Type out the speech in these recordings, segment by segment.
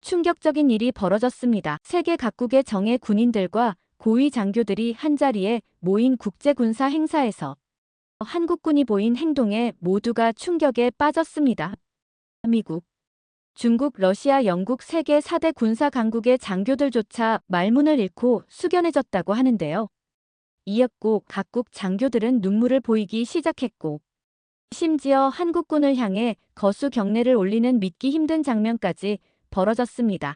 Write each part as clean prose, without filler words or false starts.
충격적인 일이 벌어졌습니다. 세계 각국의 정예 군인들과 고위 장교들이 한자리에 모인 국제군사 행사에서 한국군이 보인 행동에 모두가 충격에 빠졌습니다. 미국, 중국, 러시아, 영국 세계 4대 군사 강국의 장교들조차 말문을 잃고 숙연해졌다고 하는데요. 이윽고 각국 장교들은 눈물을 보이기 시작했고, 심지어 한국군을 향해 거수 경례를 올리는 믿기 힘든 장면까지 벌어졌습니다.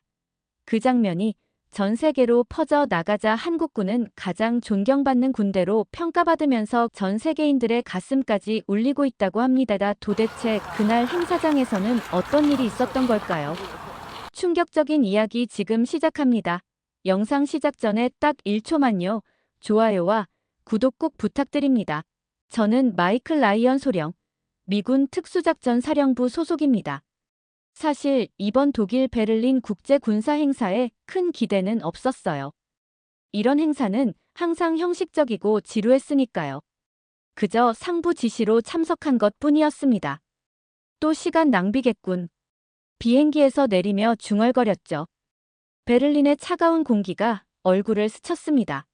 그 장면이 전 세계로 퍼져 나가자 한국군은 가장 존경받는 군대로 평가받으면서 전 세계인들의 가슴까지 울리고 있다고 합니다. 도대체 그날 행사장에서는 어떤 일이 있었던 걸까요? 충격적인 이야기 지금 시작합니다. 영상 시작 전에 딱 1초만요. 좋아요와 구독 꼭 부탁드립니다. 저는 마이클 라이언 소령, 미군 특수작전 사령부 소속입니다. 사실 이번 독일 베를린 국제군사 행사에 큰 기대는 없었어요. 이런 행사는 항상 형식적이고 지루했으니까요. 그저 상부 지시로 참석한 것뿐이었습니다. 또 시간 낭비겠군. 비행기에서 내리며 중얼거렸죠. 베를린의 차가운 공기가 얼굴을 스쳤습니다.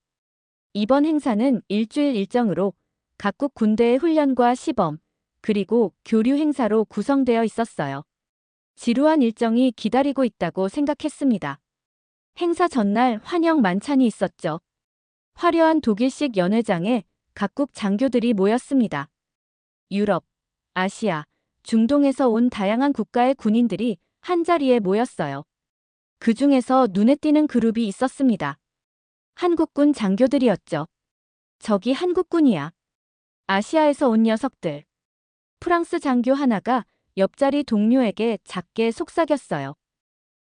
이번 행사는 일주일 일정으로 각국 군대의 훈련과 시범, 그리고 교류 행사로 구성되어 있었어요. 지루한 일정이 기다리고 있다고 생각했습니다. 행사 전날 환영 만찬이 있었죠. 화려한 독일식 연회장에 각국 장교들이 모였습니다. 유럽, 아시아, 중동에서 온 다양한 국가의 군인들이 한자리에 모였어요. 그 중에서 눈에 띄는 그룹이 있었습니다. 한국군 장교들이었죠. 저기 한국군이야. 아시아에서 온 녀석들. 프랑스 장교 하나가 옆자리 동료에게 작게 속삭였어요.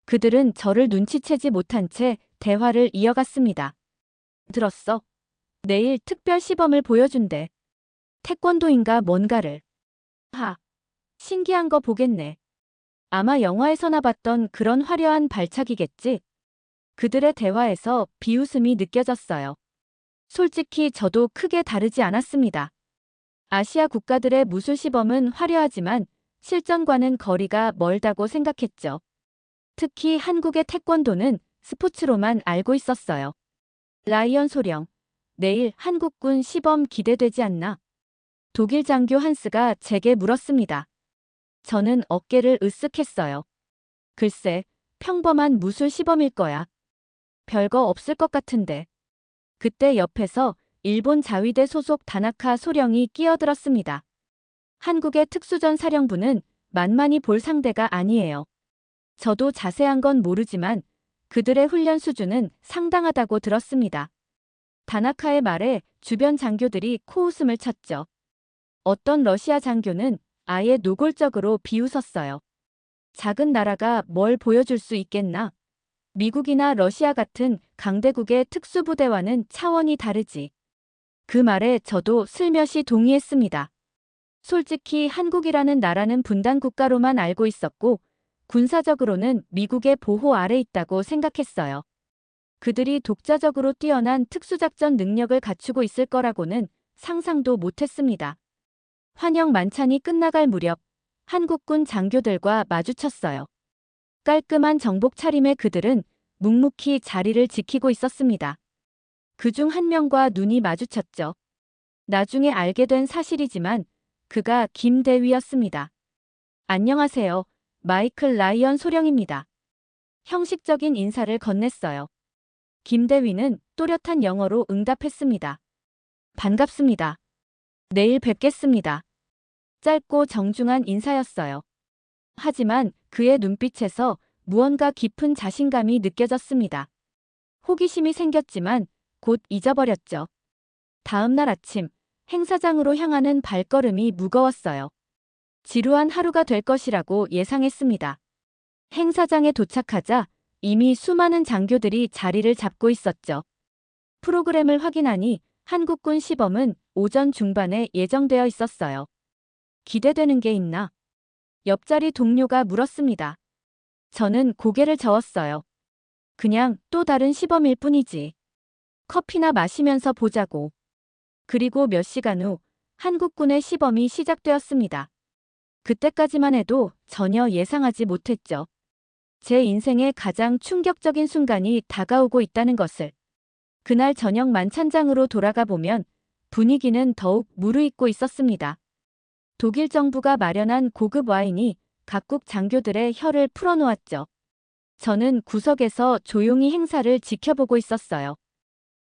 그들은 저를 눈치채지 못한 채 대화를 이어갔습니다. 들었어? 내일 특별 시범을 보여준대. 태권도인가 뭔가를. 하, 신기한 거 보겠네. 아마 영화에서나 봤던 그런 화려한 발차기겠지? 그들의 대화에서 비웃음이 느껴졌어요. 솔직히 저도 크게 다르지 않았습니다. 아시아 국가들의 무술 시범은 화려하지만 실전과는 거리가 멀다고 생각했죠. 특히 한국의 태권도는 스포츠로만 알고 있었어요. 라이언 소령, 내일 한국군 시범 기대되지 않나? 독일 장교 한스가 제게 물었습니다. 저는 어깨를 으쓱했어요. 글쎄, 평범한 무술 시범일 거야. 별거 없을 것 같은데. 그때 옆에서 일본 자위대 소속 다나카 소령이 끼어들었습니다. 한국의 특수전 사령부는 만만히 볼 상대가 아니에요. 저도 자세한 건 모르지만 그들의 훈련 수준은 상당하다고 들었습니다. 다나카의 말에 주변 장교들이 코웃음을 쳤죠. 어떤 러시아 장교는 아예 노골적으로 비웃었어요. 작은 나라가 뭘 보여줄 수 있겠나? 미국이나 러시아 같은 강대국의 특수부대와는 차원이 다르지. 그 말에 저도 슬며시 동의했습니다. 솔직히 한국이라는 나라는 분단 국가로만 알고 있었고 군사적으로는 미국의 보호 아래 있다고 생각했어요. 그들이 독자적으로 뛰어난 특수작전 능력을 갖추고 있을 거라고는 상상도 못했습니다. 환영 만찬이 끝나갈 무렵 한국군 장교들과 마주쳤어요. 깔끔한 정복 차림의 그들은 묵묵히 자리를 지키고 있었습니다. 그중 한 명과 눈이 마주쳤죠. 나중에 알게 된 사실이지만 그가 김 대위였습니다. 안녕하세요. 마이클 라이언 소령입니다. 형식적인 인사를 건넸어요. 김 대위는 또렷한 영어로 응답했습니다. 반갑습니다. 내일 뵙겠습니다. 짧고 정중한 인사였어요. 하지만 그의 눈빛에서 무언가 깊은 자신감이 느껴졌습니다. 호기심이 생겼지만 곧 잊어버렸죠. 다음 날 아침, 행사장으로 향하는 발걸음이 무거웠어요. 지루한 하루가 될 것이라고 예상했습니다. 행사장에 도착하자 이미 수많은 장교들이 자리를 잡고 있었죠. 프로그램을 확인하니 한국군 시범은 오전 중반에 예정되어 있었어요. 기대되는 게 있나? 옆자리 동료가 물었습니다. 저는 고개를 저었어요. 그냥 또 다른 시범일 뿐이지. 커피나 마시면서 보자고. 그리고 몇 시간 후 한국군의 시범이 시작되었습니다. 그때까지만 해도 전혀 예상하지 못했죠. 제 인생의 가장 충격적인 순간이 다가오고 있다는 것을. 그날 저녁 만찬장으로 돌아가 보면 분위기는 더욱 무르익고 있었습니다. 독일 정부가 마련한 고급 와인이 각국 장교들의 혀를 풀어놓았죠. 저는 구석에서 조용히 행사를 지켜보고 있었어요.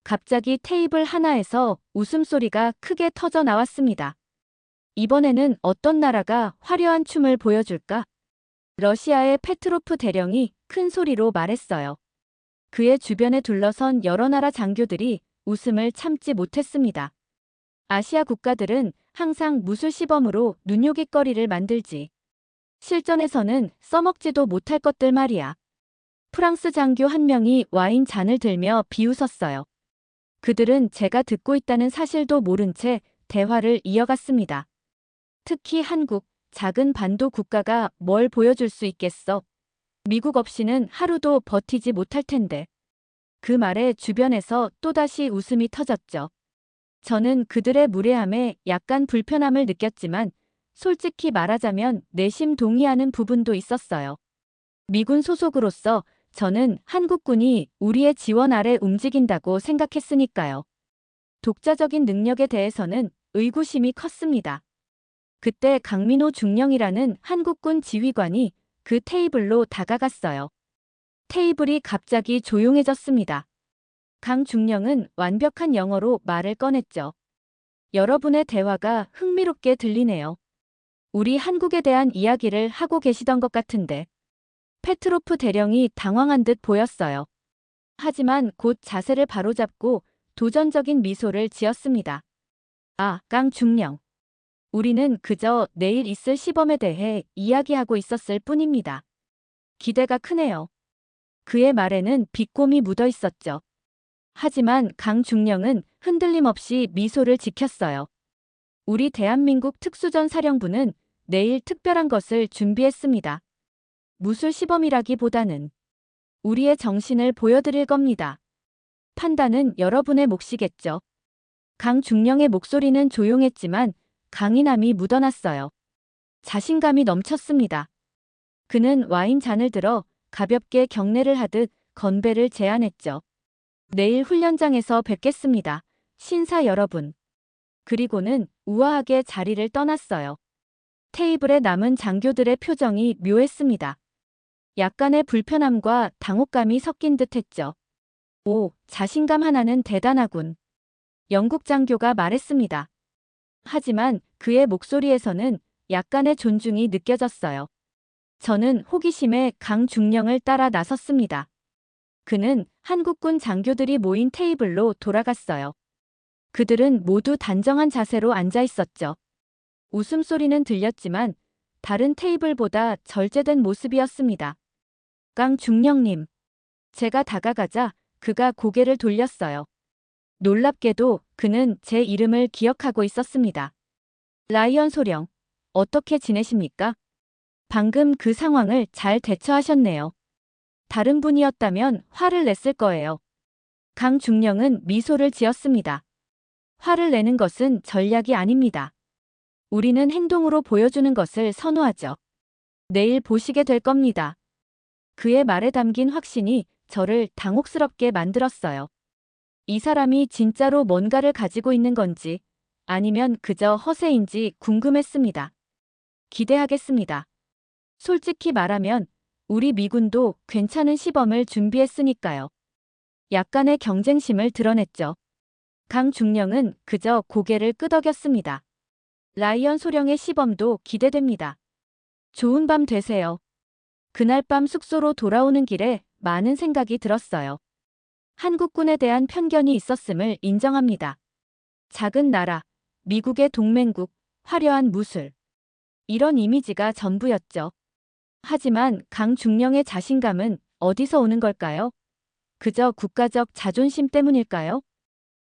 갑자기 테이블 하나에서 웃음소리가 크게 터져 나왔습니다. 이번에는 어떤 나라가 화려한 춤을 보여줄까? 러시아의 페트로프 대령이 큰 소리로 말했어요. 그의 주변에 둘러선 여러 나라 장교들이 웃음을 참지 못했습니다. 아시아 국가들은 항상 무술 시범으로 눈요깃거리를 만들지. 실전에서는 써먹지도 못할 것들 말이야. 프랑스 장교 한 명이 와인 잔을 들며 비웃었어요. 그들은 제가 듣고 있다는 사실도 모른 채 대화를 이어갔습니다. 특히 한국, 작은 반도 국가가 뭘 보여줄 수 있겠어? 미국 없이는 하루도 버티지 못할 텐데. 그 말에 주변에서 또다시 웃음이 터졌죠. 저는 그들의 무례함에 약간 불편함을 느꼈지만 솔직히 말하자면 내심 동의하는 부분도 있었어요. 미군 소속으로서 저는 한국군이 우리의 지원 아래 움직인다고 생각했으니까요. 독자적인 능력에 대해서는 의구심이 컸습니다. 그때 강민호 중령이라는 한국군 지휘관이 그 테이블로 다가갔어요. 테이블이 갑자기 조용해졌습니다. 강 중령은 완벽한 영어로 말을 꺼냈죠. 여러분의 대화가 흥미롭게 들리네요. 우리 한국에 대한 이야기를 하고 계시던 것 같은데. 페트로프 대령이 당황한 듯 보였어요. 하지만 곧 자세를 바로잡고 도전적인 미소를 지었습니다. 아, 강 중령. 우리는 그저 내일 있을 시범에 대해 이야기하고 있었을 뿐입니다. 기대가 크네요. 그의 말에는 비꼼이 묻어 있었죠. 하지만 강 중령은 흔들림 없이 미소를 지켰어요. 우리 대한민국 특수전사령부는 내일 특별한 것을 준비했습니다. 무술 시범이라기보다는 우리의 정신을 보여드릴 겁니다. 판단은 여러분의 몫이겠죠. 강 중령의 목소리는 조용했지만 강인함이 묻어났어요. 자신감이 넘쳤습니다. 그는 와인 잔을 들어 가볍게 경례를 하듯 건배를 제안했죠. 내일 훈련장에서 뵙겠습니다. 신사 여러분. 그리고는 우아하게 자리를 떠났어요. 테이블에 남은 장교들의 표정이 묘했습니다. 약간의 불편함과 당혹감이 섞인 듯 했죠. 오, 자신감 하나는 대단하군. 영국 장교가 말했습니다. 하지만 그의 목소리에서는 약간의 존중이 느껴졌어요. 저는 호기심에 강 중령을 따라 나섰습니다. 그는 한국군 장교들이 모인 테이블로 돌아갔어요. 그들은 모두 단정한 자세로 앉아 있었죠. 웃음소리는 들렸지만 다른 테이블보다 절제된 모습이었습니다. 강 중령님. 제가 다가가자 그가 고개를 돌렸어요. 놀랍게도 그는 제 이름을 기억하고 있었습니다. 라이언 소령, 어떻게 지내십니까? 방금 그 상황을 잘 대처하셨네요. 다른 분이었다면 화를 냈을 거예요. 강 중령은 미소를 지었습니다. 화를 내는 것은 전략이 아닙니다. 우리는 행동으로 보여주는 것을 선호하죠. 내일 보시게 될 겁니다. 그의 말에 담긴 확신이 저를 당혹스럽게 만들었어요. 이 사람이 진짜로 뭔가를 가지고 있는 건지 아니면 그저 허세인지 궁금했습니다. 기대하겠습니다. 솔직히 말하면 우리 미군도 괜찮은 시범을 준비했으니까요. 약간의 경쟁심을 드러냈죠. 강 중령은 그저 고개를 끄덕였습니다. 라이언 소령의 시범도 기대됩니다. 좋은 밤 되세요. 그날 밤 숙소로 돌아오는 길에 많은 생각이 들었어요. 한국군에 대한 편견이 있었음을 인정합니다. 작은 나라, 미국의 동맹국, 화려한 무술. 이런 이미지가 전부였죠. 하지만 강 중령의 자신감은 어디서 오는 걸까요? 그저 국가적 자존심 때문일까요?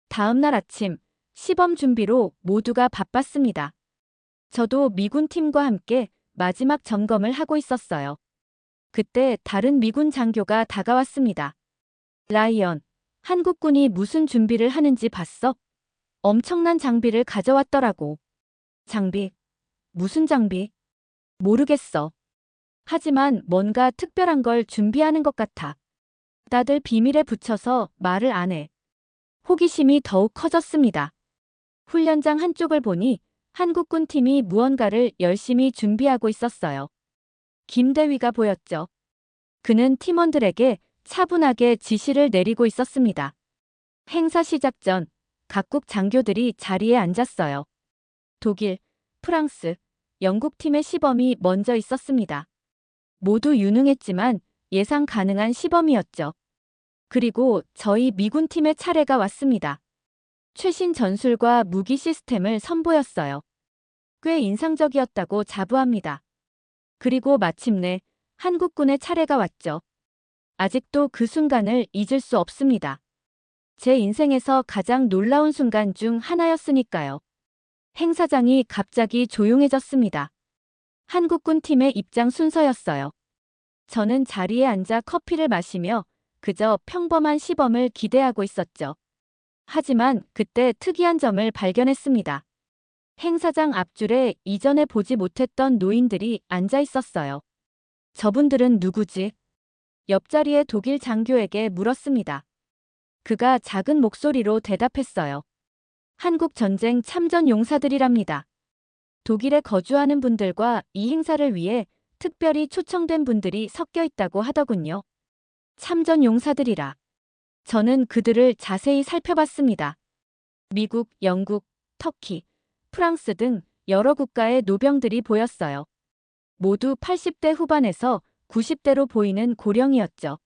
다음 날 아침, 시범 준비로 모두가 바빴습니다. 저도 미군 팀과 함께 마지막 점검을 하고 있었어요. 그때 다른 미군 장교가 다가왔습니다. 라이언, 한국군이 무슨 준비를 하는지 봤어? 엄청난 장비를 가져왔더라고. 장비? 무슨 장비? 모르겠어. 하지만 뭔가 특별한 걸 준비하는 것 같아. 다들 비밀에 붙여서 말을 안 해. 호기심이 더욱 커졌습니다. 훈련장 한쪽을 보니 한국군 팀이 무언가를 열심히 준비하고 있었어요. 김대위가 보였죠. 그는 팀원들에게 차분하게 지시를 내리고 있었습니다. 행사 시작 전 각국 장교들이 자리에 앉았어요. 독일, 프랑스, 영국 팀의 시범이 먼저 있었습니다. 모두 유능했지만 예상 가능한 시범이었죠. 그리고 저희 미군 팀의 차례가 왔습니다. 최신 전술과 무기 시스템을 선보였어요. 꽤 인상적이었다고 자부합니다. 그리고 마침내 한국군의 차례가 왔죠. 아직도 그 순간을 잊을 수 없습니다. 제 인생에서 가장 놀라운 순간 중 하나였으니까요. 행사장이 갑자기 조용해졌습니다. 한국군 팀의 입장 순서였어요. 저는 자리에 앉아 커피를 마시며 그저 평범한 시범을 기대하고 있었죠. 하지만 그때 특이한 점을 발견했습니다. 행사장 앞줄에 이전에 보지 못했던 노인들이 앉아 있었어요. 저분들은 누구지? 옆자리의 독일 장교에게 물었습니다. 그가 작은 목소리로 대답했어요. 한국 전쟁 참전 용사들이랍니다. 독일에 거주하는 분들과 이 행사를 위해 특별히 초청된 분들이 섞여 있다고 하더군요. 참전 용사들이라. 저는 그들을 자세히 살펴봤습니다. 미국, 영국, 터키, 프랑스 등 여러 국가의 노병들이 보였어요. 모두 80대 후반에서 90대로 보이는 고령이었죠.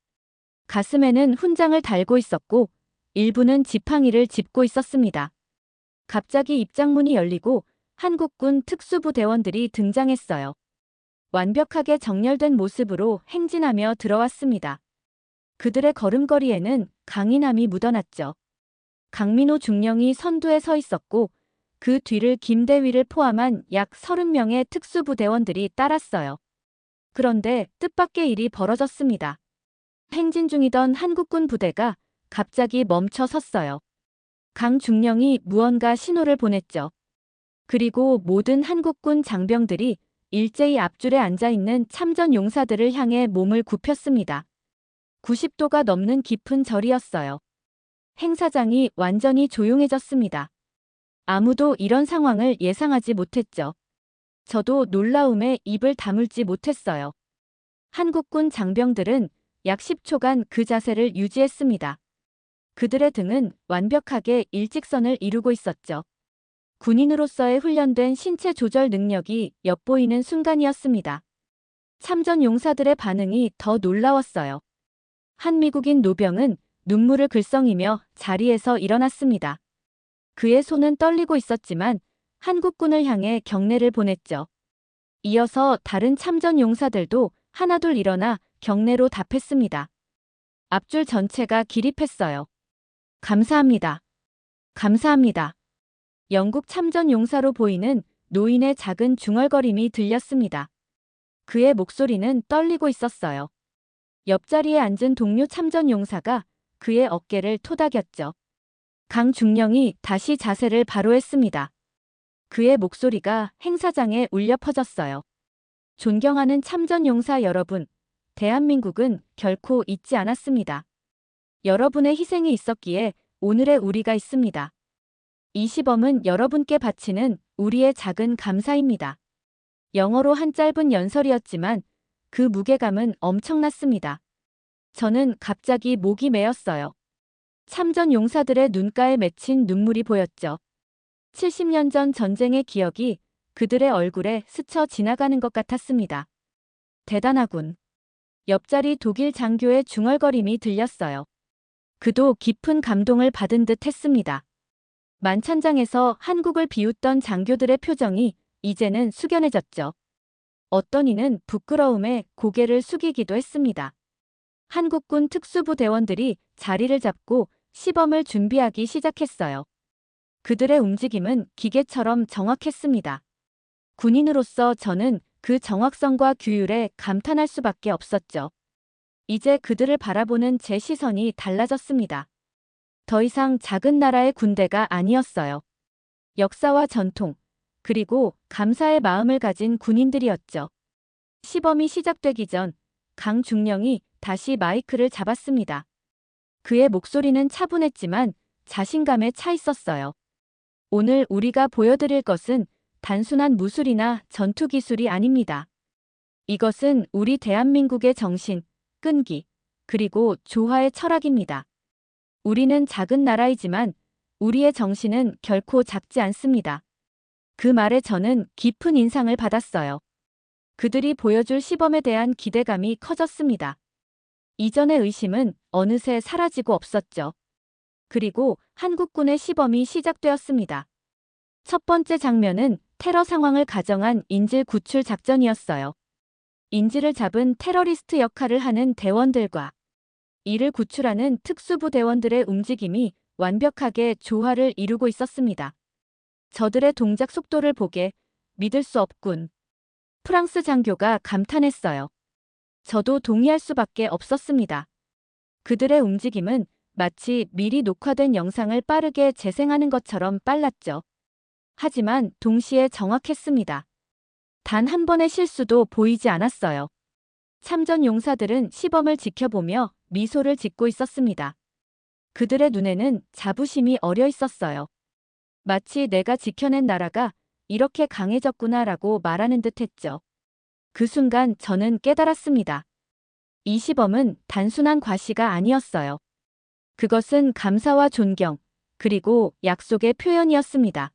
가슴에는 훈장을 달고 있었고 일부는 지팡이를 짚고 있었습니다. 갑자기 입장문이 열리고 한국군 특수부대원들이 등장했어요. 완벽하게 정렬된 모습으로 행진하며 들어왔습니다. 그들의 걸음걸이에는 강인함이 묻어났죠. 강민호 중령이 선두에 서 있었고 그 뒤를 김대위를 포함한 약 30명의 특수부대원들이 따랐어요. 그런데 뜻밖의 일이 벌어졌습니다. 행진 중이던 한국군 부대가 갑자기 멈춰 섰어요. 강 중령이 무언가 신호를 보냈죠. 그리고 모든 한국군 장병들이 일제히 앞줄에 앉아있는 참전 용사들을 향해 몸을 굽혔습니다. 90도가 넘는 깊은 절이었어요. 행사장이 완전히 조용해졌습니다. 아무도 이런 상황을 예상하지 못했죠. 저도 놀라움에 입을 다물지 못했어요. 한국군 장병들은 약 10초간 그 자세를 유지했습니다. 그들의 등은 완벽하게 일직선을 이루고 있었죠. 군인으로서의 훈련된 신체 조절 능력이 엿보이는 순간이었습니다. 참전 용사들의 반응이 더 놀라웠어요. 한 미국인 노병은 눈물을 글썽이며 자리에서 일어났습니다. 그의 손은 떨리고 있었지만 한국군을 향해 경례를 보냈죠. 이어서 다른 참전 용사들도 하나둘 일어나 경례로 답했습니다. 앞줄 전체가 기립했어요. 감사합니다. 감사합니다. 영국 참전 용사로 보이는 노인의 작은 중얼거림이 들렸습니다. 그의 목소리는 떨리고 있었어요. 옆자리에 앉은 동료 참전 용사가 그의 어깨를 토닥였죠. 강 중령이 다시 자세를 바로 했습니다. 그의 목소리가 행사장에 울려 퍼졌어요. 존경하는 참전 용사 여러분, 대한민국은 결코 잊지 않았습니다. 여러분의 희생이 있었기에 오늘의 우리가 있습니다. 이 시범은 여러분께 바치는 우리의 작은 감사입니다. 영어로 한 짧은 연설이었지만 그 무게감은 엄청났습니다. 저는 갑자기 목이 메었어요. 참전 용사들의 눈가에 맺힌 눈물이 보였죠. 70년 전 전쟁의 기억이 그들의 얼굴에 스쳐 지나가는 것 같았습니다. 대단하군. 옆자리 독일 장교의 중얼거림이 들렸어요. 그도 깊은 감동을 받은 듯 했습니다. 만찬장에서 한국을 비웃던 장교들의 표정이 이제는 숙연해졌죠. 어떤 이는 부끄러움에 고개를 숙이기도 했습니다. 한국군 특수부대원들이 자리를 잡고 시범을 준비하기 시작했어요. 그들의 움직임은 기계처럼 정확했습니다. 군인으로서 저는 그 정확성과 규율에 감탄할 수밖에 없었죠. 이제 그들을 바라보는 제 시선이 달라졌습니다. 더 이상 작은 나라의 군대가 아니었어요. 역사와 전통, 그리고 감사의 마음을 가진 군인들이었죠. 시범이 시작되기 전 강중령이 다시 마이크를 잡았습니다. 그의 목소리는 차분했지만 자신감에 차 있었어요. 오늘 우리가 보여드릴 것은 단순한 무술이나 전투 기술이 아닙니다. 이것은 우리 대한민국의 정신, 끈기, 그리고 조화의 철학입니다. 우리는 작은 나라이지만 우리의 정신은 결코 작지 않습니다. 그 말에 저는 깊은 인상을 받았어요. 그들이 보여줄 시범에 대한 기대감이 커졌습니다. 이전의 의심은 어느새 사라지고 없었죠. 그리고 한국군의 시범이 시작되었습니다. 첫 번째 장면은 테러 상황을 가정한 인질 구출 작전이었어요. 인질을 잡은 테러리스트 역할을 하는 대원들과 이를 구출하는 특수부 대원들의 움직임이 완벽하게 조화를 이루고 있었습니다. 저들의 동작 속도를 보게 믿을 수 없군. 프랑스 장교가 감탄했어요. 저도 동의할 수밖에 없었습니다. 그들의 움직임은 마치 미리 녹화된 영상을 빠르게 재생하는 것처럼 빨랐죠. 하지만 동시에 정확했습니다. 단 한 번의 실수도 보이지 않았어요. 참전 용사들은 시범을 지켜보며 미소를 짓고 있었습니다. 그들의 눈에는 자부심이 어려 있었어요. 마치 내가 지켜낸 나라가 이렇게 강해졌구나라고 말하는 듯 했죠. 그 순간 저는 깨달았습니다. 이 시범은 단순한 과시가 아니었어요. 그것은 감사와 존경, 그리고 약속의 표현이었습니다.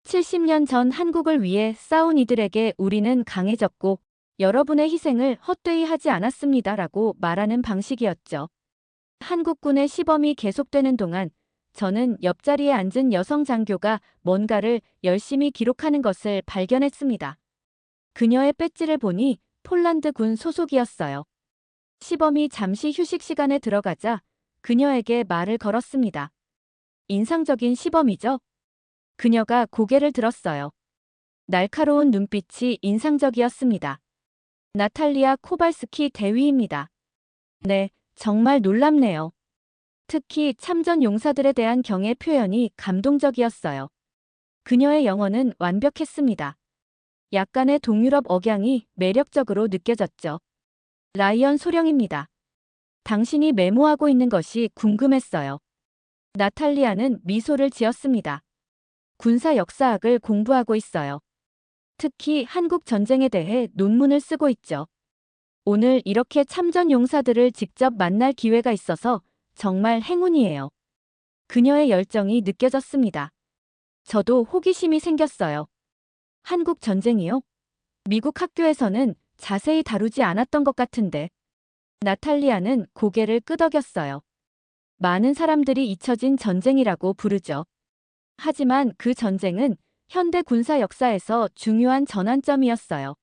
70년 전 한국을 위해 싸운 이들에게 우리는 강해졌고 여러분의 희생을 헛되이 하지 않았습니다라고 말하는 방식이었죠. 한국군의 시범이 계속되는 동안 저는 옆자리에 앉은 여성 장교가 뭔가를 열심히 기록하는 것을 발견했습니다. 그녀의 배지를 보니 폴란드 군 소속이었어요. 시범이 잠시 휴식 시간에 들어가자 그녀에게 말을 걸었습니다. 인상적인 시범이죠? 그녀가 고개를 들었어요. 날카로운 눈빛이 인상적이었습니다. 나탈리아 코발스키 대위입니다. 네, 정말 놀랍네요. 특히 참전 용사들에 대한 경애 표현이 감동적이었어요. 그녀의 영어는 완벽했습니다. 약간의 동유럽 억양이 매력적으로 느껴졌죠. 라이언 소령입니다. 당신이 메모하고 있는 것이 궁금했어요. 나탈리아는 미소를 지었습니다. 군사 역사학을 공부하고 있어요. 특히 한국 전쟁에 대해 논문을 쓰고 있죠. 오늘 이렇게 참전 용사들을 직접 만날 기회가 있어서 정말 행운이에요. 그녀의 열정이 느껴졌습니다. 저도 호기심이 생겼어요. 한국 전쟁이요? 미국 학교에서는 자세히 다루지 않았던 것 같은데. 나탈리아는 고개를 끄덕였어요. 많은 사람들이 잊혀진 전쟁이라고 부르죠. 하지만 그 전쟁은 현대 군사 역사에서 중요한 전환점이었어요.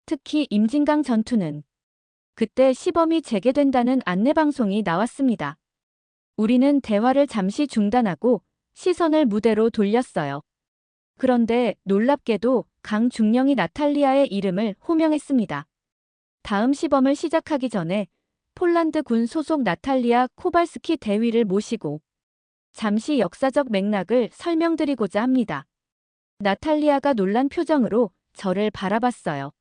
특히 임진강 전투는 그때 시범이 재개된다는 안내방송이 나왔습니다. 우리는 대화를 잠시 중단하고 시선을 무대로 돌렸어요. 그런데 놀랍게도 강중령이 나탈리아의 이름을 호명했습니다. 다음 시범을 시작하기 전에 폴란드 군 소속 나탈리아 코발스키 대위를 모시고 잠시 역사적 맥락을 설명드리고자 합니다. 나탈리아가 놀란 표정으로 저를 바라봤어요.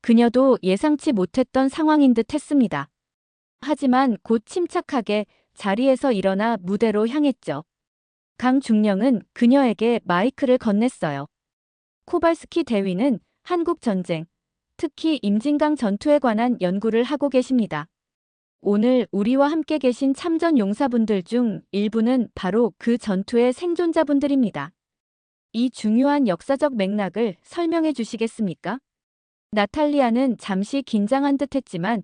그녀도 예상치 못했던 상황인 듯 했습니다. 하지만 곧 침착하게 자리에서 일어나 무대로 향했죠. 강중령은 그녀에게 마이크를 건넸어요. 코발스키 대위는 한국 전쟁, 특히 임진강 전투에 관한 연구를 하고 계십니다. 오늘 우리와 함께 계신 참전 용사분들 중 일부는 바로 그 전투의 생존자분들입니다. 이 중요한 역사적 맥락을 설명해 주시겠습니까? 나탈리아는 잠시 긴장한 듯 했지만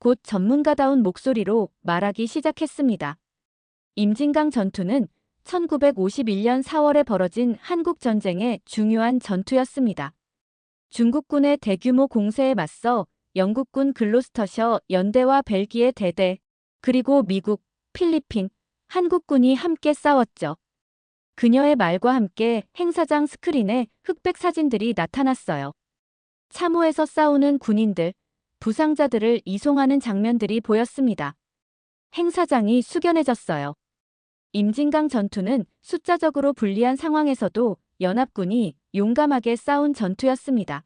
곧 전문가다운 목소리로 말하기 시작했습니다. 임진강 전투는 1951년 4월에 벌어진 한국 전쟁의 중요한 전투였습니다. 중국군의 대규모 공세에 맞서 영국군 글로스터셔 연대와 벨기에 대대, 그리고 미국, 필리핀, 한국군이 함께 싸웠죠. 그녀의 말과 함께 행사장 스크린에 흑백 사진들이 나타났어요. 참호에서 싸우는 군인들, 부상자들을 이송하는 장면들이 보였습니다. 행사장이 숙연해졌어요. 임진강 전투는 숫자적으로 불리한 상황에서도 연합군이 용감하게 싸운 전투였습니다.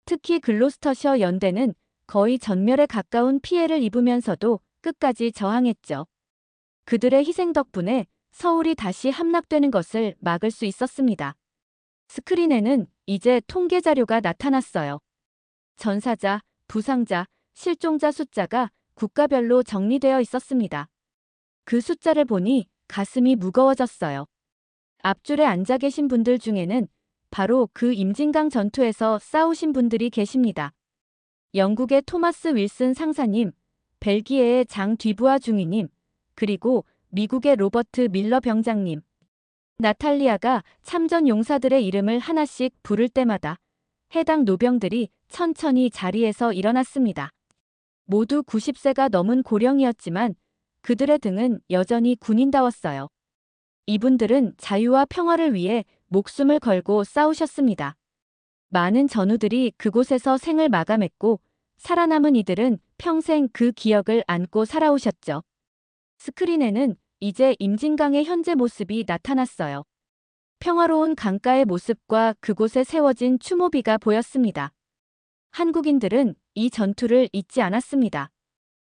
특히 글로스터셔 연대는 거의 전멸에 가까운 피해를 입으면서도 끝까지 저항했죠. 그들의 희생 덕분에 서울이 다시 함락되는 것을 막을 수 있었습니다. 스크린에는 이제 통계 자료가 나타났어요. 전사자, 부상자, 실종자 숫자가 국가별로 정리되어 있었습니다. 그 숫자를 보니 가슴이 무거워졌어요. 앞줄에 앉아 계신 분들 중에는 바로 그 임진강 전투에서 싸우신 분들이 계십니다. 영국의 토마스 윌슨 상사님, 벨기에의 장 뒤부아 중위님, 그리고 미국의 로버트 밀러 병장님. 나탈리아가 참전 용사들의 이름을 하나씩 부를 때마다 해당 노병들이 천천히 자리에서 일어났습니다. 모두 90세가 넘은 고령이었지만 그들의 등은 여전히 군인다웠어요. 이분들은 자유와 평화를 위해 목숨을 걸고 싸우셨습니다. 많은 전우들이 그곳에서 생을 마감했고 살아남은 이들은 평생 그 기억을 안고 살아오셨죠. 스크린에는 이제 임진강의 현재 모습이 나타났어요. 평화로운 강가의 모습과 그곳에 세워진 추모비가 보였습니다. 한국인들은 이 전투를 잊지 않았습니다.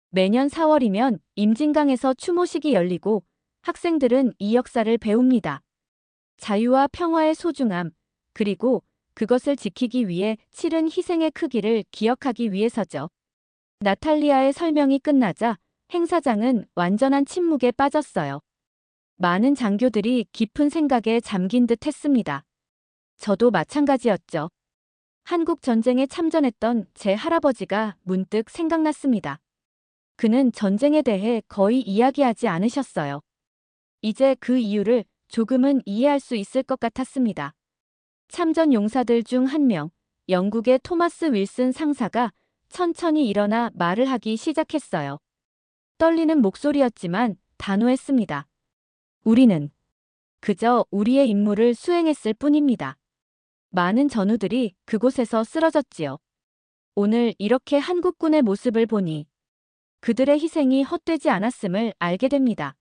매년 4월이면 임진강에서 추모식이 열리고 학생들은 이 역사를 배웁니다. 자유와 평화의 소중함, 그리고 그것을 지키기 위해 치른 희생의 크기를 기억하기 위해서죠. 나탈리아의 설명이 끝나자 행사장은 완전한 침묵에 빠졌어요. 많은 장교들이 깊은 생각에 잠긴 듯 했습니다. 저도 마찬가지였죠. 한국 전쟁에 참전했던 제 할아버지가 문득 생각났습니다. 그는 전쟁에 대해 거의 이야기하지 않으셨어요. 이제 그 이유를 조금은 이해할 수 있을 것 같았습니다. 참전 용사들 중 한 명, 영국의 토마스 윌슨 상사가 천천히 일어나 말을 하기 시작했어요. 떨리는 목소리였지만 단호했습니다. 우리는 그저 우리의 임무를 수행했을 뿐입니다. 많은 전우들이 그곳에서 쓰러졌지요. 오늘 이렇게 한국군의 모습을 보니 그들의 희생이 헛되지 않았음을 알게 됩니다.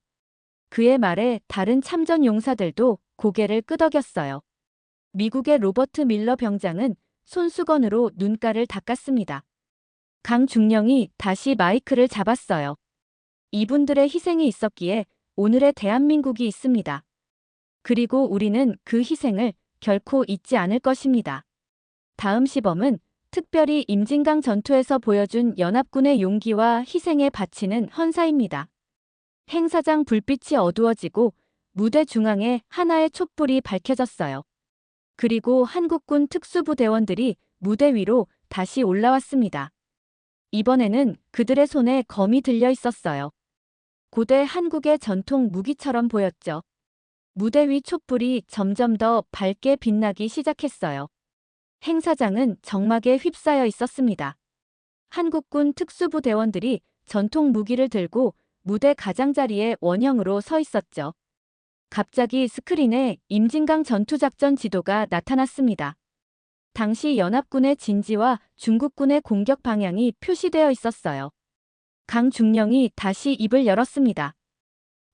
그의 말에 다른 참전 용사들도 고개를 끄덕였어요. 미국의 로버트 밀러 병장은 손수건으로 눈가를 닦았습니다. 강 중령이 다시 마이크를 잡았어요. 이분들의 희생이 있었기에 오늘의 대한민국이 있습니다. 그리고 우리는 그 희생을 결코 잊지 않을 것입니다. 다음 시범은 특별히 임진강 전투에서 보여준 연합군의 용기와 희생에 바치는 헌사입니다. 행사장 불빛이 어두워지고 무대 중앙에 하나의 촛불이 밝혀졌어요. 그리고 한국군 특수부대원들이 무대 위로 다시 올라왔습니다. 이번에는 그들의 손에 검이 들려 있었어요. 고대 한국의 전통 무기처럼 보였죠. 무대 위 촛불이 점점 더 밝게 빛나기 시작했어요. 행사장은 정막에 휩싸여 있었습니다. 한국군 특수부대원들이 전통 무기를 들고 무대 가장자리에 원형으로 서 있었죠. 갑자기 스크린에 임진강 전투작전 지도가 나타났습니다. 당시 연합군의 진지와 중국군의 공격 방향이 표시되어 있었어요. 강 중령이 다시 입을 열었습니다.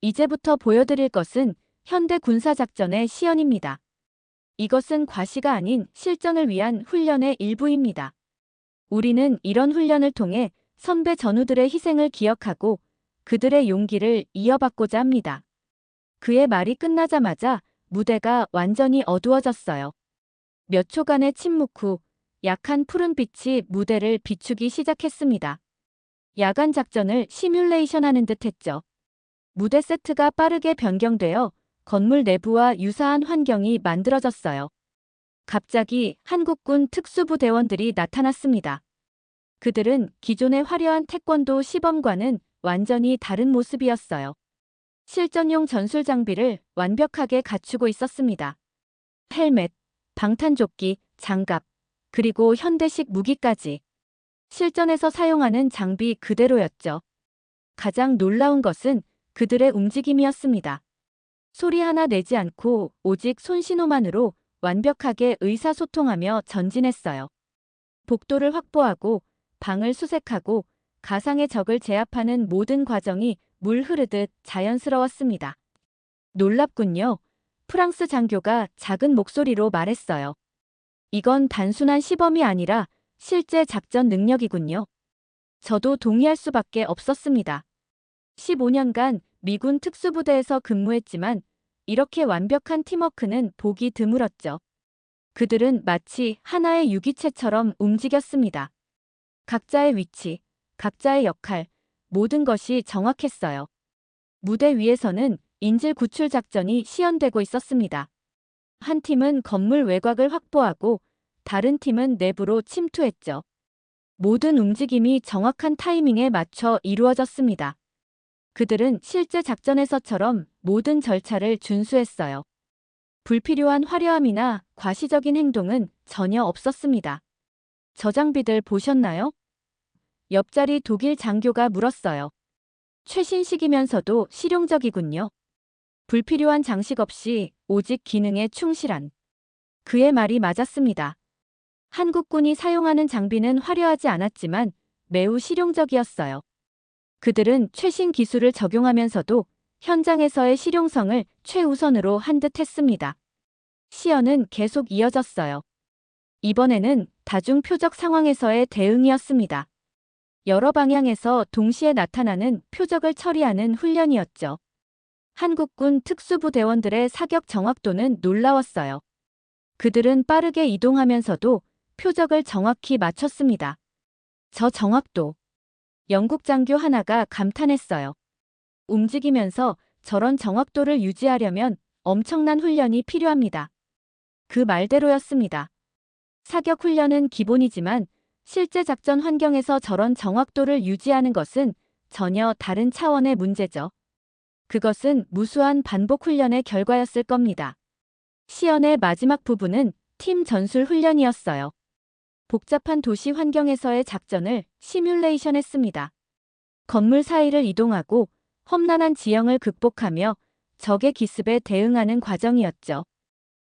이제부터 보여드릴 것은 현대 군사작전의 시연입니다. 이것은 과시가 아닌 실전을 위한 훈련의 일부입니다. 우리는 이런 훈련을 통해 선배 전우들의 희생을 기억하고 그들의 용기를 이어받고자 합니다. 그의 말이 끝나자마자 무대가 완전히 어두워졌어요. 몇 초간의 침묵 후 약한 푸른빛이 무대를 비추기 시작했습니다. 야간 작전을 시뮬레이션하는 듯 했죠. 무대 세트가 빠르게 변경되어 건물 내부와 유사한 환경이 만들어졌어요. 갑자기 한국군 특수부대원들이 나타났습니다. 그들은 기존의 화려한 태권도 시범과는 완전히 다른 모습이었어요. 실전용 전술 장비를 완벽하게 갖추고 있었습니다. 헬멧, 방탄조끼, 장갑, 그리고 현대식 무기까지. 실전에서 사용하는 장비 그대로였죠. 가장 놀라운 것은 그들의 움직임이었습니다. 소리 하나 내지 않고 오직 손신호만으로 완벽하게 의사소통하며 전진했어요. 복도를 확보하고 방을 수색하고 가상의 적을 제압하는 모든 과정이 물 흐르듯 자연스러웠습니다. 놀랍군요. 프랑스 장교가 작은 목소리로 말했어요. 이건 단순한 시범이 아니라 실제 작전 능력이군요. 저도 동의할 수밖에 없었습니다. 15년간 미군 특수부대에서 근무했지만 이렇게 완벽한 팀워크는 보기 드물었죠. 그들은 마치 하나의 유기체처럼 움직였습니다. 각자의 위치, 각자의 역할, 모든 것이 정확했어요. 무대 위에서는 인질 구출 작전이 시연되고 있었습니다. 한 팀은 건물 외곽을 확보하고 다른 팀은 내부로 침투했죠. 모든 움직임이 정확한 타이밍에 맞춰 이루어졌습니다. 그들은 실제 작전에서처럼 모든 절차를 준수했어요. 불필요한 화려함이나 과시적인 행동은 전혀 없었습니다. 저 장비들 보셨나요? 옆자리 독일 장교가 물었어요. 최신식이면서도 실용적이군요. 불필요한 장식 없이 오직 기능에 충실한. 그의 말이 맞았습니다. 한국군이 사용하는 장비는 화려하지 않았지만 매우 실용적이었어요. 그들은 최신 기술을 적용하면서도 현장에서의 실용성을 최우선으로 한 듯 했습니다. 시연은 계속 이어졌어요. 이번에는 다중 표적 상황에서의 대응이었습니다. 여러 방향에서 동시에 나타나는 표적을 처리하는 훈련이었죠. 한국군 특수부대원들의 사격 정확도는 놀라웠어요. 그들은 빠르게 이동하면서도 표적을 정확히 맞췄습니다. 저 정확도. 영국 장교 하나가 감탄했어요. 움직이면서 저런 정확도를 유지하려면 엄청난 훈련이 필요합니다. 그 말대로였습니다. 사격 훈련은 기본이지만 실제 작전 환경에서 저런 정확도를 유지하는 것은 전혀 다른 차원의 문제죠. 그것은 무수한 반복 훈련의 결과였을 겁니다. 시연의 마지막 부분은 팀 전술 훈련이었어요. 복잡한 도시 환경에서의 작전을 시뮬레이션했습니다. 건물 사이를 이동하고 험난한 지형을 극복하며 적의 기습에 대응하는 과정이었죠.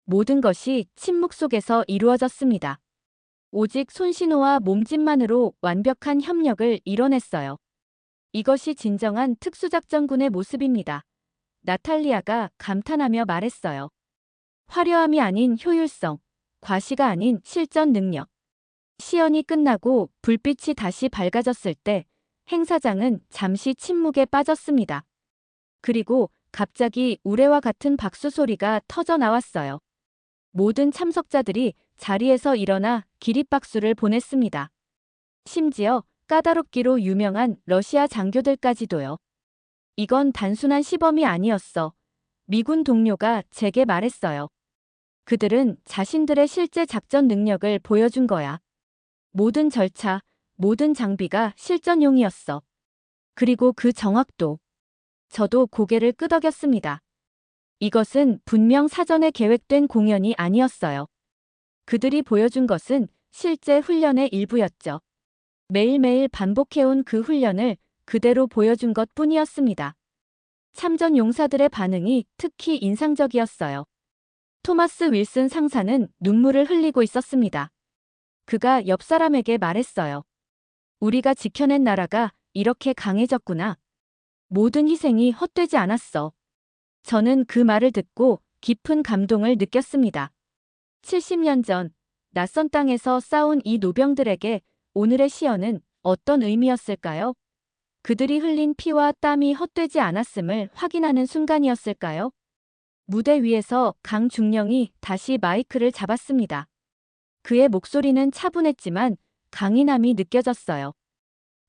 모든 것이 침묵 속에서 이루어졌습니다. 오직 손신호와 몸짓만으로 완벽한 협력을 이뤄냈어요. 이것이 진정한 특수작전군의 모습입니다. 나탈리아가 감탄하며 말했어요. 화려함이 아닌 효율성, 과시가 아닌 실전 능력. 시연이 끝나고 불빛이 다시 밝아졌을 때 행사장은 잠시 침묵에 빠졌습니다. 그리고 갑자기 우레와 같은 박수 소리가 터져 나왔어요. 모든 참석자들이 자리에서 일어나 기립박수를 보냈습니다. 심지어 까다롭기로 유명한 러시아 장교들까지도요. 이건 단순한 시범이 아니었어. 미군 동료가 제게 말했어요. 그들은 자신들의 실제 작전 능력을 보여준 거야. 모든 절차, 모든 장비가 실전용이었어. 그리고 그 정확도. 저도 고개를 끄덕였습니다. 이것은 분명 사전에 계획된 공연이 아니었어요. 그들이 보여준 것은 실제 훈련의 일부였죠. 매일매일 반복해온 그 훈련을 그대로 보여준 것 뿐이었습니다. 참전 용사들의 반응이 특히 인상적이었어요. 토마스 윌슨 상사는 눈물을 흘리고 있었습니다. 그가 옆 사람에게 말했어요. 우리가 지켜낸 나라가 이렇게 강해졌구나. 모든 희생이 헛되지 않았어. 저는 그 말을 듣고 깊은 감동을 느꼈습니다. 70년 전 낯선 땅에서 싸운 이 노병들에게 오늘의 시연은 어떤 의미였을까요? 그들이 흘린 피와 땀이 헛되지 않았음을 확인하는 순간이었을까요? 무대 위에서 강중령이 다시 마이크를 잡았습니다. 그의 목소리는 차분했지만 강인함이 느껴졌어요.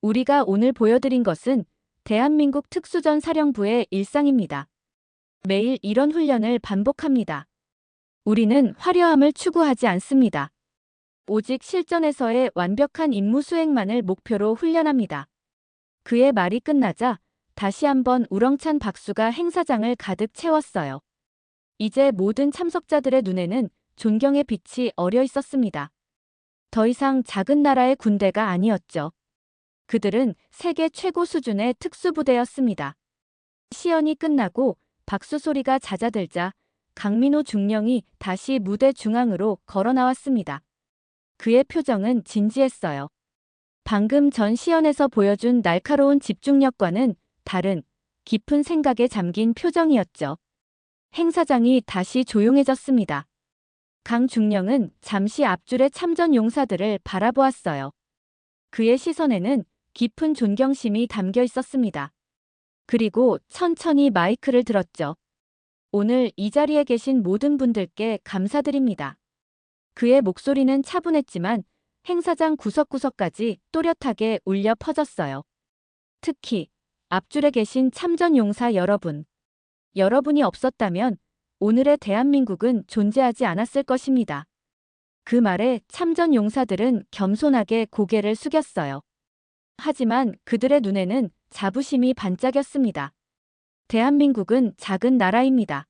우리가 오늘 보여드린 것은 대한민국 특수전 사령부의 일상입니다. 매일 이런 훈련을 반복합니다. 우리는 화려함을 추구하지 않습니다. 오직 실전에서의 완벽한 임무 수행만을 목표로 훈련합니다. 그의 말이 끝나자 다시 한번 우렁찬 박수가 행사장을 가득 채웠어요. 이제 모든 참석자들의 눈에는 존경의 빛이 어려 있었습니다. 더 이상 작은 나라의 군대가 아니었죠. 그들은 세계 최고 수준의 특수부대였습니다. 시연이 끝나고 박수 소리가 잦아들자 강민호 중령이 다시 무대 중앙으로 걸어 나왔습니다. 그의 표정은 진지했어요. 방금 전 시연에서 보여준 날카로운 집중력과는 다른 깊은 생각에 잠긴 표정이었죠. 행사장이 다시 조용해졌습니다. 강중령은 잠시 앞줄의 참전 용사들을 바라보았어요. 그의 시선에는 깊은 존경심이 담겨 있었습니다. 그리고 천천히 마이크를 들었죠. 오늘 이 자리에 계신 모든 분들께 감사드립니다. 그의 목소리는 차분했지만 행사장 구석구석까지 또렷하게 울려 퍼졌어요. 특히 앞줄에 계신 참전 용사 여러분. 여러분이 없었다면 오늘의 대한민국은 존재하지 않았을 것입니다. 그 말에 참전 용사들은 겸손하게 고개를 숙였어요. 하지만 그들의 눈에는 자부심이 반짝였습니다. 대한민국은 작은 나라입니다.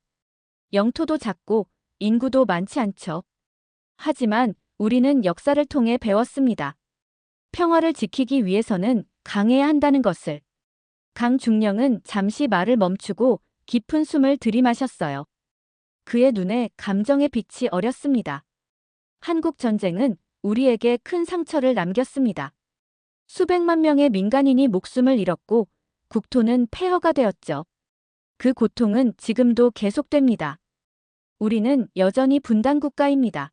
영토도 작고 인구도 많지 않죠. 하지만 우리는 역사를 통해 배웠습니다. 평화를 지키기 위해서는 강해야 한다는 것을. 강중령은 잠시 말을 멈추고 깊은 숨을 들이마셨어요. 그의 눈에 감정의 빛이 어렸습니다. 한국 전쟁은 우리에게 큰 상처를 남겼습니다. 수백만 명의 민간인이 목숨을 잃었고 국토는 폐허가 되었죠. 그 고통은 지금도 계속됩니다. 우리는 여전히 분단 국가입니다.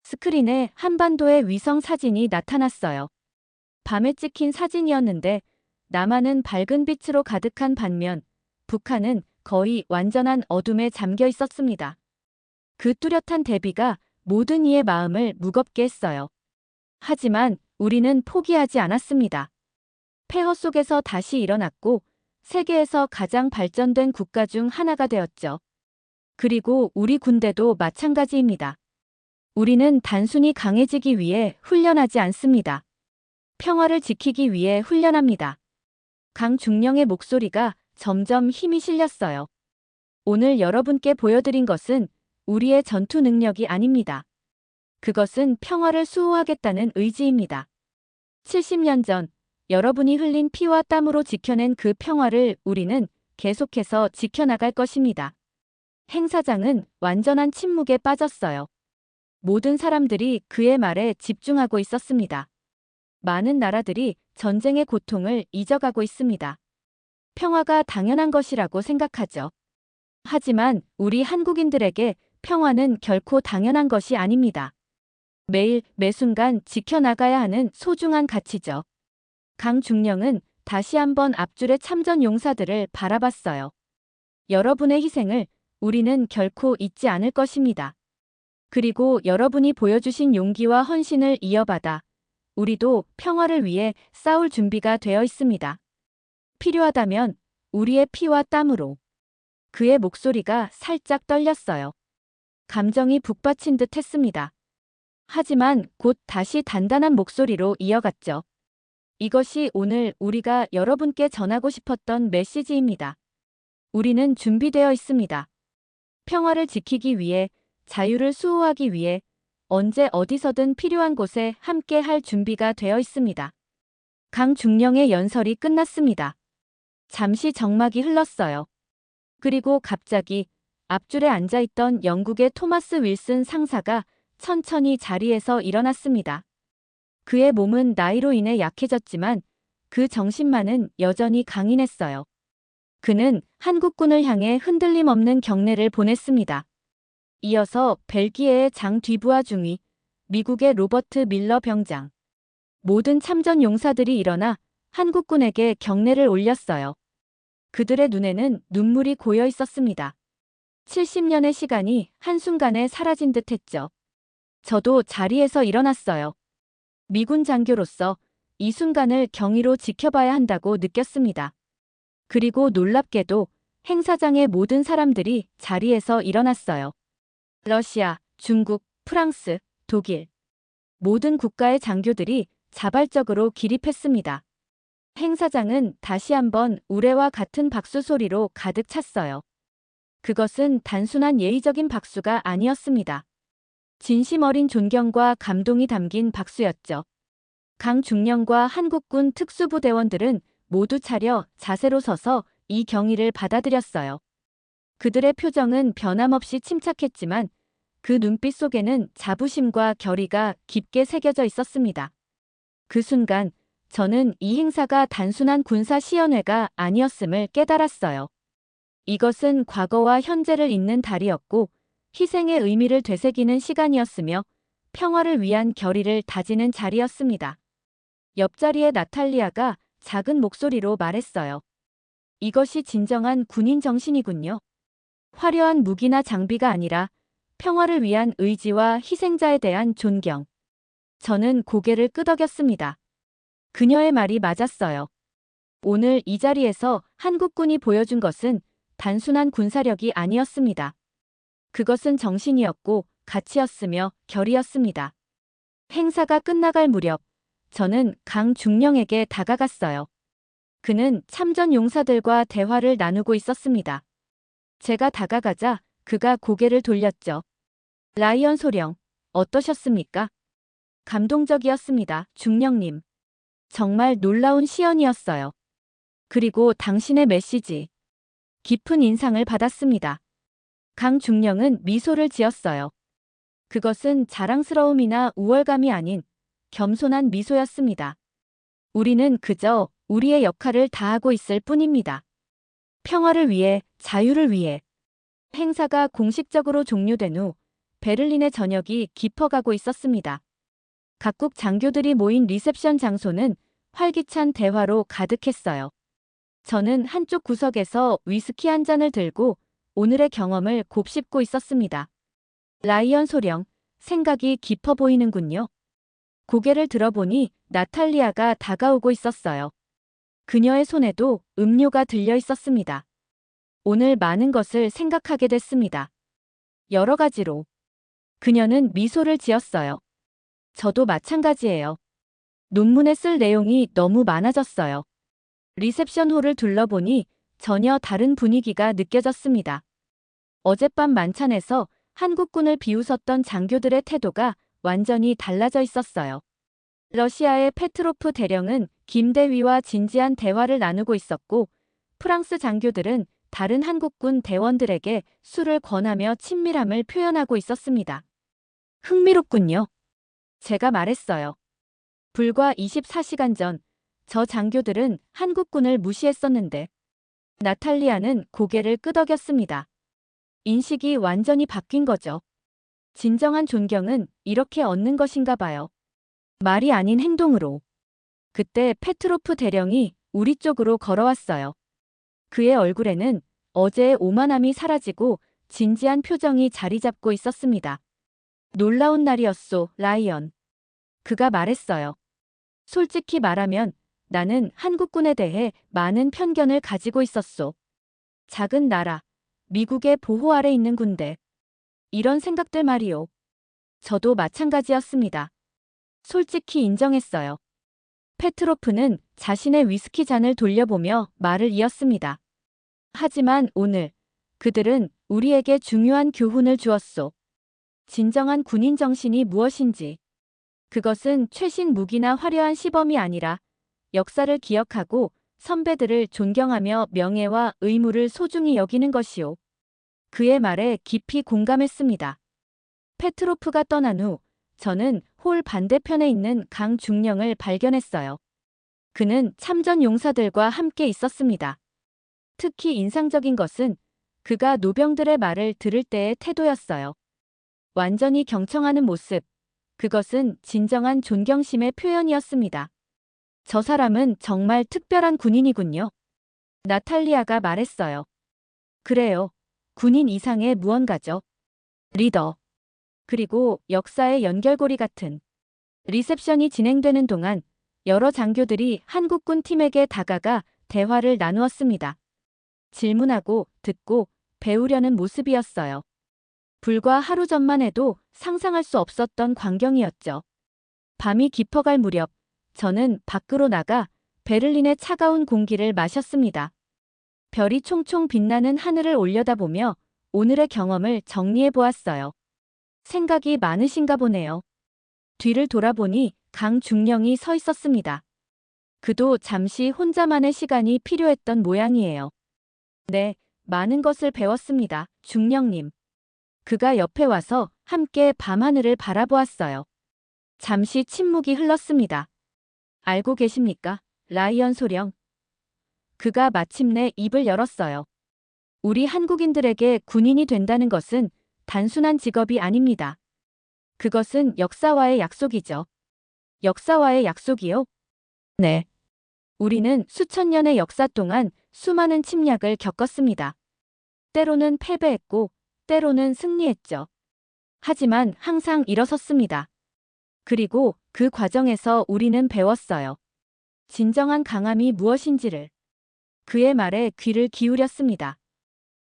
스크린에 한반도의 위성 사진이 나타났어요. 밤에 찍힌 사진이었는데 남한은 밝은 빛으로 가득한 반면 북한은 거의 완전한 어둠에 잠겨 있었습니다. 그 뚜렷한 대비가 모든 이의 마음을 무겁게 했어요. 하지만 우리는 포기하지 않았습니다. 폐허 속에서 다시 일어났고 세계에서 가장 발전된 국가 중 하나가 되었죠. 그리고 우리 군대도 마찬가지입니다. 우리는 단순히 강해지기 위해 훈련하지 않습니다. 평화를 지키기 위해 훈련합니다. 강중령의 목소리가 점점 힘이 실렸어요. 오늘 여러분께 보여드린 것은 우리의 전투 능력이 아닙니다. 그것은 평화를 수호하겠다는 의지입니다. 70년 전 여러분이 흘린 피와 땀으로 지켜낸 그 평화를 우리는 계속해서 지켜나갈 것입니다. 행사장은 완전한 침묵에 빠졌어요. 모든 사람들이 그의 말에 집중하고 있었습니다. 많은 나라들이 전쟁의 고통을 잊어가고 있습니다. 평화가 당연한 것이라고 생각하죠. 하지만 우리 한국인들에게 평화는 결코 당연한 것이 아닙니다. 매일 매순간 지켜나가야 하는 소중한 가치죠. 강중령은 다시 한번 앞줄의 참전 용사들을 바라봤어요. 여러분의 희생을 우리는 결코 잊지 않을 것입니다. 그리고 여러분이 보여주신 용기와 헌신을 이어받아 우리도 평화를 위해 싸울 준비가 되어 있습니다. 필요하다면 우리의 피와 땀으로. 그의 목소리가 살짝 떨렸어요. 감정이 북받친 듯 했습니다. 하지만 곧 다시 단단한 목소리로 이어갔죠. 이것이 오늘 우리가 여러분께 전하고 싶었던 메시지입니다. 우리는 준비되어 있습니다. 평화를 지키기 위해, 자유를 수호하기 위해, 언제 어디서든 필요한 곳에 함께 할 준비가 되어 있습니다. 강중령의 연설이 끝났습니다. 잠시 정막이 흘렀어요. 그리고 갑자기 앞줄에 앉아있던 영국의 토마스 윌슨 상사가 천천히 자리에서 일어났습니다. 그의 몸은 나이로 인해 약해졌지만 그 정신만은 여전히 강인했어요. 그는 한국군을 향해 흔들림 없는 경례를 보냈습니다. 이어서 벨기에의 장 뒤부하 중위, 미국의 로버트 밀러 병장, 모든 참전 용사들이 일어나 한국군에게 경례를 올렸어요. 그들의 눈에는 눈물이 고여 있었습니다. 70년의 시간이 한순간에 사라진 듯 했죠. 저도 자리에서 일어났어요. 미군 장교로서 이 순간을 경의로 지켜봐야 한다고 느꼈습니다. 그리고 놀랍게도 행사장의 모든 사람들이 자리에서 일어났어요. 러시아, 중국, 프랑스, 독일. 모든 국가의 장교들이 자발적으로 기립했습니다. 행사장은 다시 한번 우레와 같은 박수 소리로 가득 찼어요. 그것은 단순한 예의적인 박수가 아니었습니다. 진심 어린 존경과 감동이 담긴 박수였죠. 강중령과 한국군 특수부대원들은 모두 차려 자세로 서서 이 경의를 받아들였어요. 그들의 표정은 변함없이 침착했지만 그 눈빛 속에는 자부심과 결의가 깊게 새겨져 있었습니다. 그 순간 저는 이 행사가 단순한 군사 시연회가 아니었음을 깨달았어요. 이것은 과거와 현재를 잇는 달이었고 희생의 의미를 되새기는 시간이었으며 평화를 위한 결의를 다지는 자리였습니다. 옆자리에 나탈리아가 작은 목소리로 말했어요. 이것이 진정한 군인 정신이군요. 화려한 무기나 장비가 아니라 평화를 위한 의지와 희생자에 대한 존경. 저는 고개를 끄덕였습니다. 그녀의 말이 맞았어요. 오늘 이 자리에서 한국군이 보여준 것은 단순한 군사력이 아니었습니다. 그것은 정신이었고 가치였으며 결의였습니다. 행사가 끝나갈 무렵 저는 강중령에게 다가갔어요. 그는 참전 용사들과 대화를 나누고 있었습니다. 제가 다가가자 그가 고개를 돌렸죠. 라이언 소령, 어떠셨습니까? 감동적이었습니다, 중령님. 정말 놀라운 시연이었어요. 그리고 당신의 메시지. 깊은 인상을 받았습니다. 강중령은 미소를 지었어요. 그것은 자랑스러움이나 우월감이 아닌 겸손한 미소였습니다. 우리는 그저 우리의 역할을 다하고 있을 뿐입니다. 평화를 위해, 자유를 위해. 행사가 공식적으로 종료된 후 베를린의 저녁이 깊어가고 있었습니다. 각국 장교들이 모인 리셉션 장소는 활기찬 대화로 가득했어요. 저는 한쪽 구석에서 위스키 한 잔을 들고 오늘의 경험을 곱씹고 있었습니다. 라이언 소령, 생각이 깊어 보이는군요. 고개를 들어보니 나탈리아가 다가오고 있었어요. 그녀의 손에도 음료가 들려 있었습니다. 오늘 많은 것을 생각하게 됐습니다. 여러 가지로. 그녀는 미소를 지었어요. 저도 마찬가지예요. 논문에 쓸 내용이 너무 많아졌어요. 리셉션 홀을 둘러보니 전혀 다른 분위기가 느껴졌습니다. 어젯밤 만찬에서 한국군을 비웃었던 장교들의 태도가 완전히 달라져 있었어요. 러시아의 페트로프 대령은 김대위와 진지한 대화를 나누고 있었고 프랑스 장교들은 다른 한국군 대원들에게 술을 권하며 친밀함을 표현하고 있었습니다. 흥미롭군요. 제가 말했어요. 불과 24시간 전, 저 장교들은 한국군을 무시했었는데 나탈리아는 고개를 끄덕였습니다. 인식이 완전히 바뀐 거죠. 진정한 존경은 이렇게 얻는 것인가 봐요. 말이 아닌 행동으로. 그때 페트로프 대령이 우리 쪽으로 걸어왔어요. 그의 얼굴에는 어제의 오만함이 사라지고 진지한 표정이 자리 잡고 있었습니다. 놀라운 날이었소, 라이언. 그가 말했어요. 솔직히 말하면 나는 한국군에 대해 많은 편견을 가지고 있었소. 작은 나라, 미국의 보호 아래 있는 군대. 이런 생각들 말이요. 저도 마찬가지였습니다. 솔직히 인정했어요. 페트로프는 자신의 위스키 잔을 돌려보며 말을 이었습니다. 하지만 오늘 그들은 우리에게 중요한 교훈을 주었소. 진정한 군인 정신이 무엇인지. 그것은 최신 무기나 화려한 시범이 아니라 역사를 기억하고 선배들을 존경하며 명예와 의무를 소중히 여기는 것이오. 그의 말에 깊이 공감했습니다. 페트로프가 떠난 후 저는 홀 반대편에 있는 강중령을 발견했어요. 그는 참전 용사들과 함께 있었습니다. 특히 인상적인 것은 그가 노병들의 말을 들을 때의 태도였어요. 완전히 경청하는 모습. 그것은 진정한 존경심의 표현이었습니다. 저 사람은 정말 특별한 군인이군요. 나탈리아가 말했어요. 그래요. 군인 이상의 무언가죠. 리더. 그리고 역사의 연결고리 같은. 리셉션이 진행되는 동안 여러 장교들이 한국군 팀에게 다가가 대화를 나누었습니다. 질문하고 듣고 배우려는 모습이었어요. 불과 하루 전만 해도 상상할 수 없었던 광경이었죠. 밤이 깊어갈 무렵 저는 밖으로 나가 베를린의 차가운 공기를 마셨습니다. 별이 총총 빛나는 하늘을 올려다보며 오늘의 경험을 정리해 보았어요. 생각이 많으신가 보네요. 뒤를 돌아보니 강중령이 서 있었습니다. 그도 잠시 혼자만의 시간이 필요했던 모양이에요. 네, 많은 것을 배웠습니다, 중령님. 그가 옆에 와서 함께 밤하늘을 바라보았어요. 잠시 침묵이 흘렀습니다. 알고 계십니까, 라이언 소령? 그가 마침내 입을 열었어요. 우리 한국인들에게 군인이 된다는 것은 단순한 직업이 아닙니다. 그것은 역사와의 약속이죠. 역사와의 약속이요? 네. 우리는 수천 년의 역사 동안 수많은 침략을 겪었습니다. 때로는 패배했고, 때로는 승리했죠. 하지만 항상 일어섰습니다. 그리고 그 과정에서 우리는 배웠어요. 진정한 강함이 무엇인지를. 그의 말에 귀를 기울였습니다.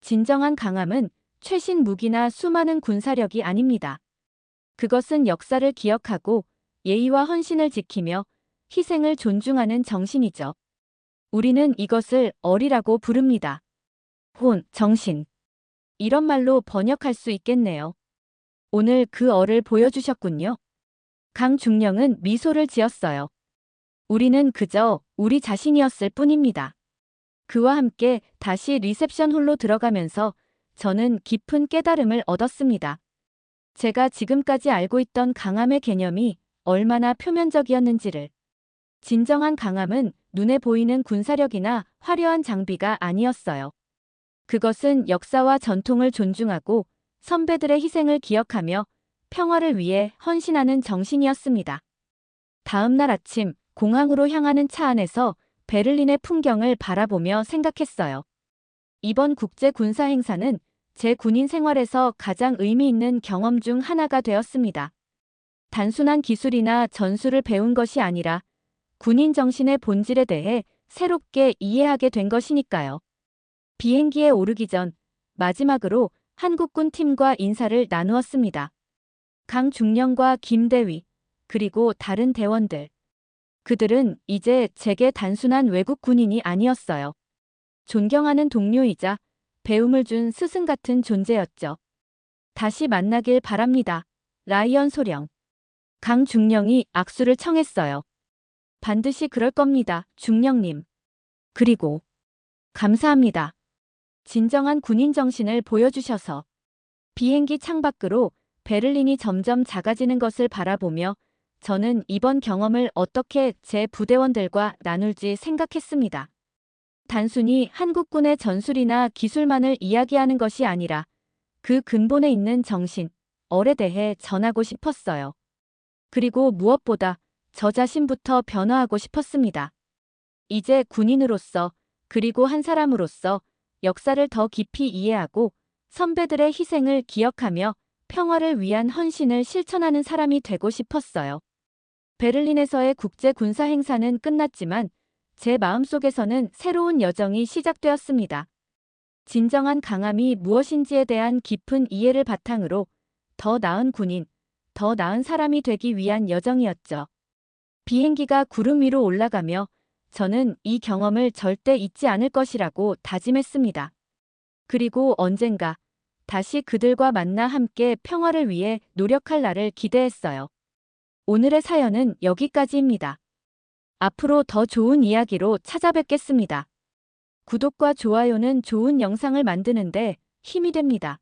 진정한 강함은 최신 무기나 수많은 군사력이 아닙니다. 그것은 역사를 기억하고 예의와 헌신을 지키며 희생을 존중하는 정신이죠. 우리는 이것을 어리라고 부릅니다. 정신. 이런 말로 번역할 수 있겠네요. 오늘 그 어를 보여주셨군요. 강중령은 미소를 지었어요. 우리는 그저 우리 자신이었을 뿐입니다. 그와 함께 다시 리셉션 홀로 들어가면서 저는 깊은 깨달음을 얻었습니다. 제가 지금까지 알고 있던 강함의 개념이 얼마나 표면적이었는지를. 진정한 강함은 눈에 보이는 군사력이나 화려한 장비가 아니었어요. 그것은 역사와 전통을 존중하고 선배들의 희생을 기억하며 평화를 위해 헌신하는 정신이었습니다. 다음 날 아침 공항으로 향하는 차 안에서 베를린의 풍경을 바라보며 생각했어요. 이번 국제 군사 행사는 제 군인 생활에서 가장 의미 있는 경험 중 하나가 되었습니다. 단순한 기술이나 전술을 배운 것이 아니라 군인 정신의 본질에 대해 새롭게 이해하게 된 것이니까요. 비행기에 오르기 전 마지막으로 한국군 팀과 인사를 나누었습니다. 강중령과 김대위, 그리고 다른 대원들. 그들은 이제 제게 단순한 외국 군인이 아니었어요. 존경하는 동료이자 배움을 준 스승 같은 존재였죠. 다시 만나길 바랍니다. 라이언 소령. 강중령이 악수를 청했어요. 반드시 그럴 겁니다, 중령님. 그리고 감사합니다. 진정한 군인 정신을 보여주셔서. 비행기 창밖으로 베를린이 점점 작아지는 것을 바라보며 저는 이번 경험을 어떻게 제 부대원들과 나눌지 생각했습니다. 단순히 한국군의 전술이나 기술만을 이야기하는 것이 아니라 그 근본에 있는 정신, 얼에 대해 전하고 싶었어요. 그리고 무엇보다 저 자신부터 변화하고 싶었습니다. 이제 군인으로서, 그리고 한 사람으로서 역사를 더 깊이 이해하고 선배들의 희생을 기억하며 평화를 위한 헌신을 실천하는 사람이 되고 싶었어요. 베를린에서의 국제 군사 행사는 끝났지만 제 마음속에서는 새로운 여정이 시작되었습니다. 진정한 강함이 무엇인지에 대한 깊은 이해를 바탕으로 더 나은 군인, 더 나은 사람이 되기 위한 여정이었죠. 비행기가 구름 위로 올라가며 저는 이 경험을 절대 잊지 않을 것이라고 다짐했습니다. 그리고 언젠가 다시 그들과 만나 함께 평화를 위해 노력할 날을 기대했어요. 오늘의 사연은 여기까지입니다. 앞으로 더 좋은 이야기로 찾아뵙겠습니다. 구독과 좋아요는 좋은 영상을 만드는데 힘이 됩니다.